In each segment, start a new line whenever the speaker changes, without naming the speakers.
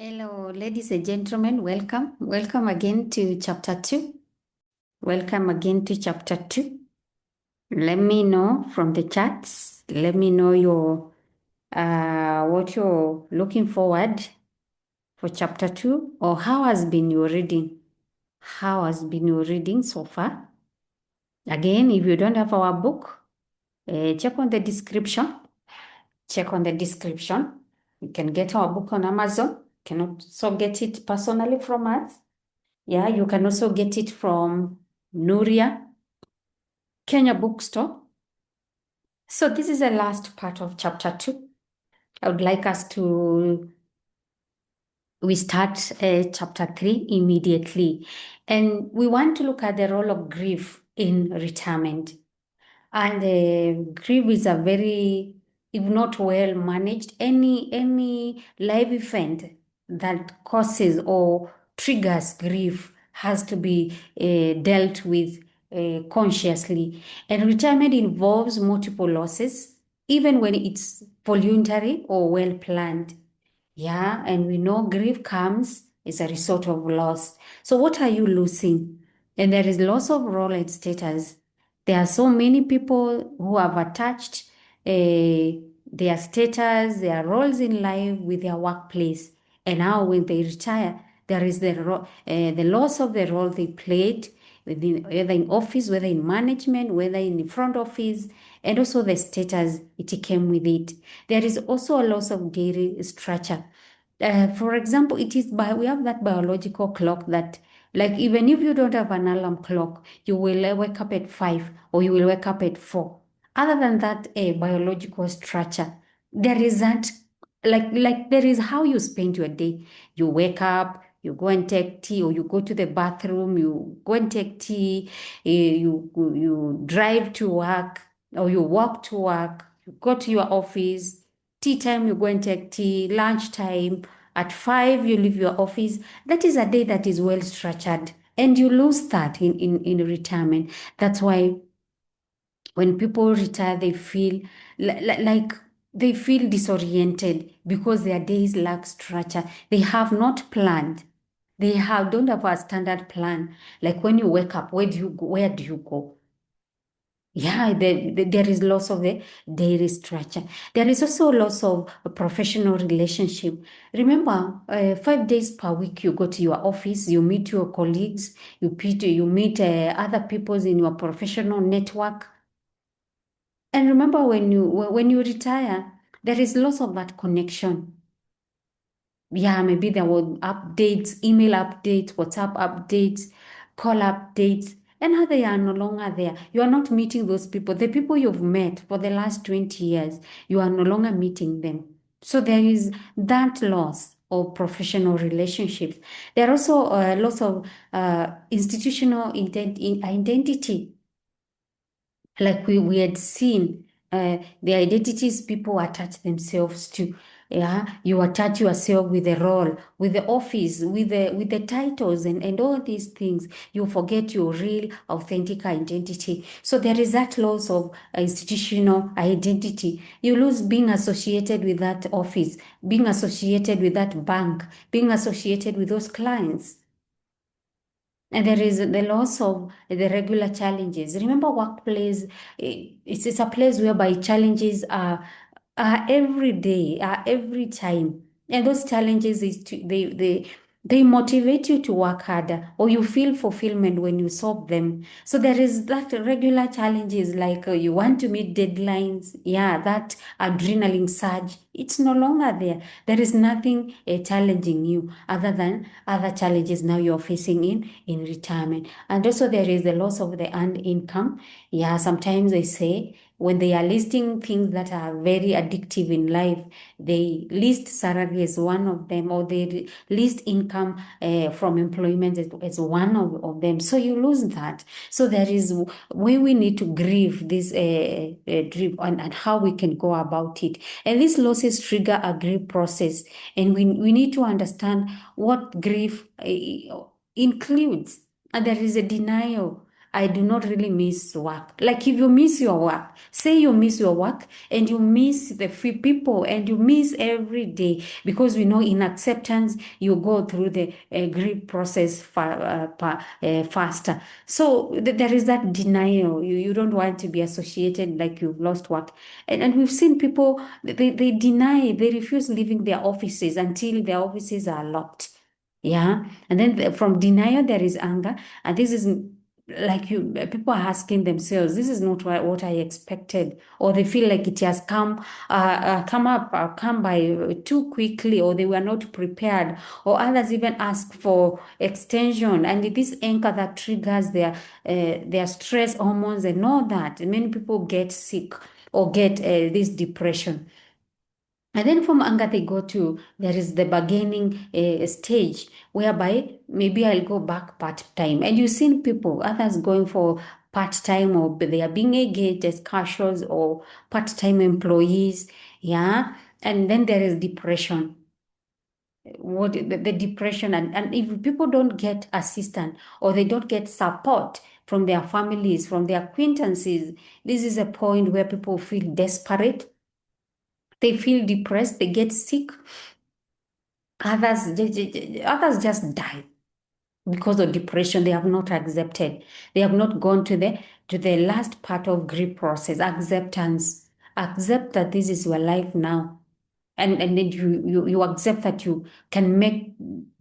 Hello, ladies and gentlemen, welcome. Welcome again to chapter 2. Welcome again to chapter 2. Let me know from the chats. Let me know what you're looking forward for chapter 2, or how has been your reading? How has been your reading so far? Again, if you don't have our book, check on the description. Check on the description. You can get our book on Amazon. You can also get it personally from us. Yeah, you can also get it from Nuria, Kenya Bookstore. So this is the last part of chapter 2. I would like us we start chapter 3 immediately. And we want to look at the role of grief in retirement. And grief is a very, if not well managed, any life event that causes or triggers grief has to be dealt with consciously. And retirement involves multiple losses, even when it's voluntary or well planned. Yeah, and we know grief comes as a result of loss. So what are you losing? And there is loss of role and status. There are so many people who have attached their status, their roles in life with their workplace. And now when they retire, there is the loss of the role they played, whether in office, whether in management, whether in the front office, and also the status it came with it. There is also a loss of daily structure. For example, we have that biological clock that, like, even if you don't have an alarm clock, you will wake up at 5 or you will wake up at 4. Other than that, a biological structure, there is that, like there is how you spend your day. You wake up, you go and take tea, or you go to the bathroom, you go and take tea, you drive to work, or you walk to work, you go to your office, tea time, you go and take tea, lunch time, at 5, you leave your office. That is a day that is well structured, and you lose that in retirement. That's why when people retire, they feel like they feel disoriented because their days lack structure. They have not planned. Don't have a standard plan. Like when you wake up, where do you go? Where do you go? Yeah, there is loss of the daily structure. There is also loss of a professional relationship. Remember, 5 days per week, you go to your office, you meet your colleagues, you meet other people in your professional network. And remember, when you retire, there is loss of that connection. Yeah, maybe there were updates, email updates, WhatsApp updates, call updates, and now they are no longer there. You are not meeting those people. The people you've met for the last 20 years, you are no longer meeting them. So there is that loss of professional relationships. There are also loss of institutional identity. Like we had seen, the identities people attach themselves to. Yeah, you attach yourself with the role, with the office, with the titles and all these things. You forget your real authentic identity. So there is that loss of institutional identity. You lose being associated with that office, being associated with that bank, being associated with those clients. And there is the loss of the regular challenges. Remember, workplace, it's a place whereby challenges are every day, are every time. And those challenges they motivate you to work harder, or you feel fulfillment when you solve them. So there is that regular challenges, like you want to meet deadlines. Yeah, that adrenaline surge, it's no longer there. There is nothing challenging you other than other challenges now you're facing in retirement. And also there is the loss of the earned income. Yeah, sometimes they say when they are listing things that are very addictive in life, they list salary as one of them, or they list income from employment as one of them. So you lose that. So there is where we need to grieve this grief and how we can go about it. And these losses trigger a grief process. And we need to understand what grief includes. And there is a denial. I do not really miss work. Like if you miss your work, say you miss your work and you miss the few people and you miss every day, because we know in acceptance you go through the grief process faster. So there is that denial. You don't want to be associated like you've lost work. And we've seen people, they deny, they refuse leaving their offices until their offices are locked. Yeah. And then from denial, there is anger. And this is like people are asking themselves, this is not what I expected, or they feel like it has come by too quickly, or they were not prepared, or others even ask for extension, and this anchor that triggers their stress hormones and all that. And many people get sick or get this depression. And then from anger, they go to, there is the bargaining stage, whereby maybe I'll go back part-time. And you've seen people, others going for part-time, or they are being engaged as casuals or part-time employees. Yeah. And then there is depression. What the depression, and if people don't get assistance or they don't get support from their families, from their acquaintances, this is a point where people feel desperate. They feel depressed, they get sick. Others just die because of depression. They have not accepted. They have not gone to the last part of grief process, acceptance. Accept that this is your life now. And then you accept that you can make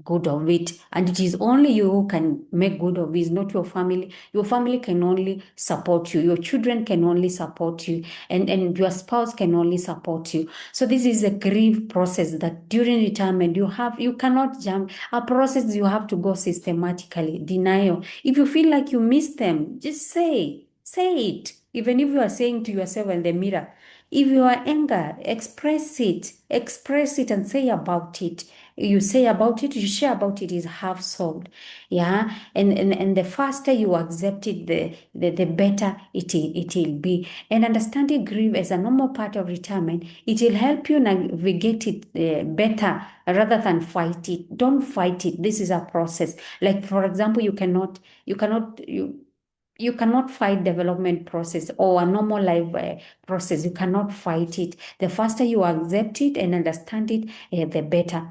good of it, and it is only you who can make good of it. It's not your family. Your family can only support you, your children can only support you, and your spouse can only support you. So this is a grief process that during retirement you cannot jump a process. You have to go systematically. Denial, if you feel like you miss them, just say it, even if you are saying to yourself in the mirror. If you are anger, express it and say about it. You say about it, you share about it, is half solved. Yeah. And the faster you accept it, the better it will be. And understanding grief as a normal part of retirement, it will help you navigate it better rather than fight it. Don't fight it. This is a process. Like, for example, you cannot fight development process or a normal life process. You cannot fight it. The faster you accept it and understand it, the better.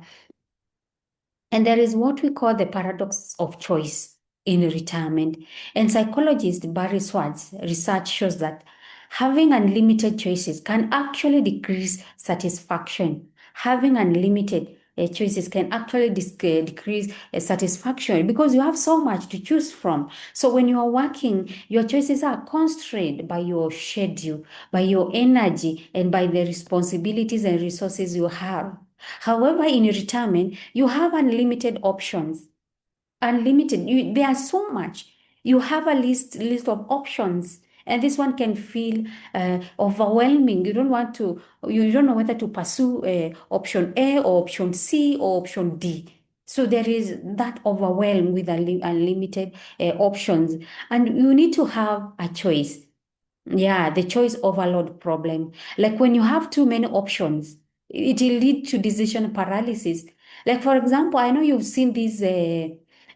And there is what we call the paradox of choice in retirement. And psychologist Barry Swartz research shows that having unlimited choices can actually decrease satisfaction. Having unlimited choices can actually decrease satisfaction, because you have so much to choose from. So when you are working, your choices are constrained by your schedule, by your energy, and by the responsibilities and resources you have. However, in retirement, you have unlimited options. Unlimited. There are so much. You have a list of options. And this one can feel overwhelming. You don't know whether to pursue option A or option C or option D. So there is that overwhelm with unlimited options. And you need to have a choice. Yeah, the choice overload problem. Like when you have too many options, it will lead to decision paralysis. Like, for example, I know you've seen these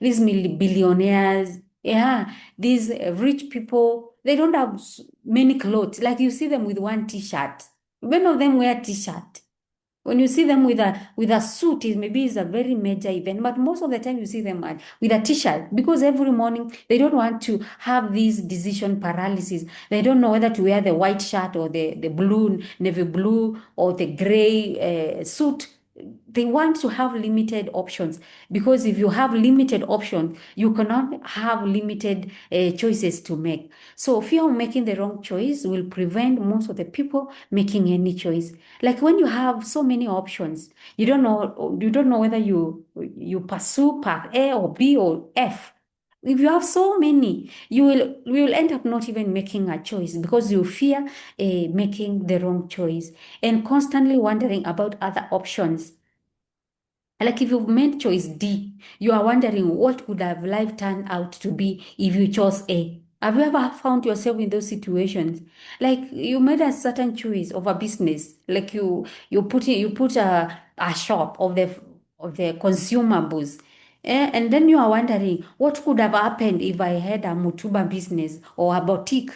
billionaires, yeah, these rich people. They don't have many clothes. Like you see them with one t-shirt. Many of them wear t-shirt. When you see them with a suit, maybe it's a very major event, but most of the time you see them with a t-shirt, because every morning they don't want to have these decision paralysis. They don't know whether to wear the white shirt or the blue, navy blue, or the gray suit. They want to have limited options, because if you have limited options, you cannot have limited choices to make. So fear of making the wrong choice will prevent most of the people making any choice. Like when you have so many options, you don't know whether you pursue path A or B or F. If you have so many, you will end up not even making a choice, because you fear making the wrong choice and constantly wondering about other options. Like if you've made choice D, you are wondering what would have life turned out to be if you chose A. Have you ever found yourself in those situations? Like you made a certain choice of a business, like you put a shop of the consumables. And then you are wondering, what could have happened if I had a Mutuba business or a boutique?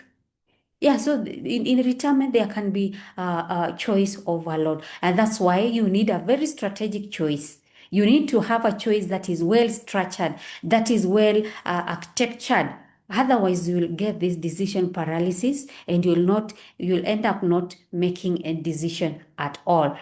Yeah, so in retirement, there can be a choice overload. And that's why you need a very strategic choice. You need to have a choice that is well structured, that is well architectured. Otherwise, you will get this decision paralysis and you'll end up not making a decision at all.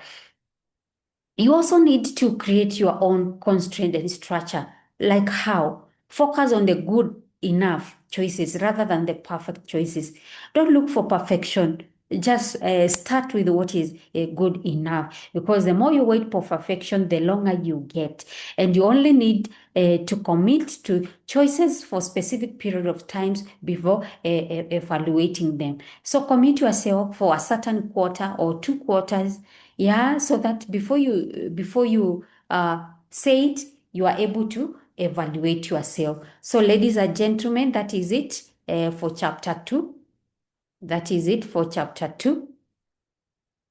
You also need to create your own constraint and structure. Like how? Focus on the good enough choices rather than the perfect choices. Don't look for perfection. Just start with what is good enough, because the more you wait for perfection, the longer you get. And you only need to commit to choices for specific period of times before evaluating them. So commit yourself for a certain quarter or 2 quarters, yeah, so that before you say it, you are able to evaluate yourself. So, ladies and gentlemen, that is it for chapter 2. That is it for chapter 2.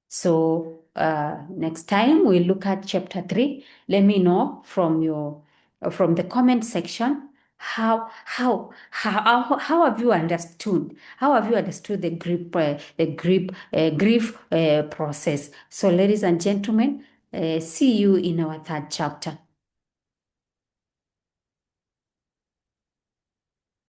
So, next time we'll look at chapter 3. Let me know from the comment section how have you understood? How have you understood the grief process? So, ladies and gentlemen, see you in our third chapter.